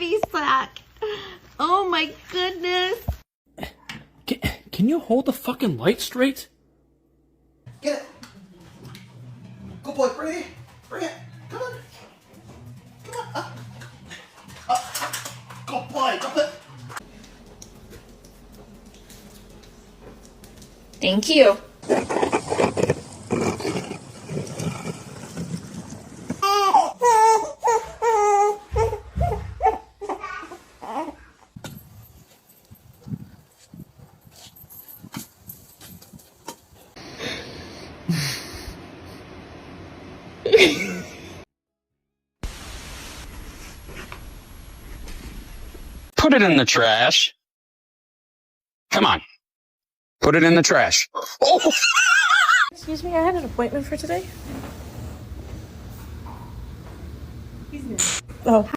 happy sack. Oh my goodness. Can you hold the fucking light straight? Get it. Good boy, bring it. Bring it. Come on. Come on. Up. Good boy, drop it. Thank you. Put it in the trash. Come on. Put it in the trash. Oh! Excuse me, I had an appointment for today. Oh.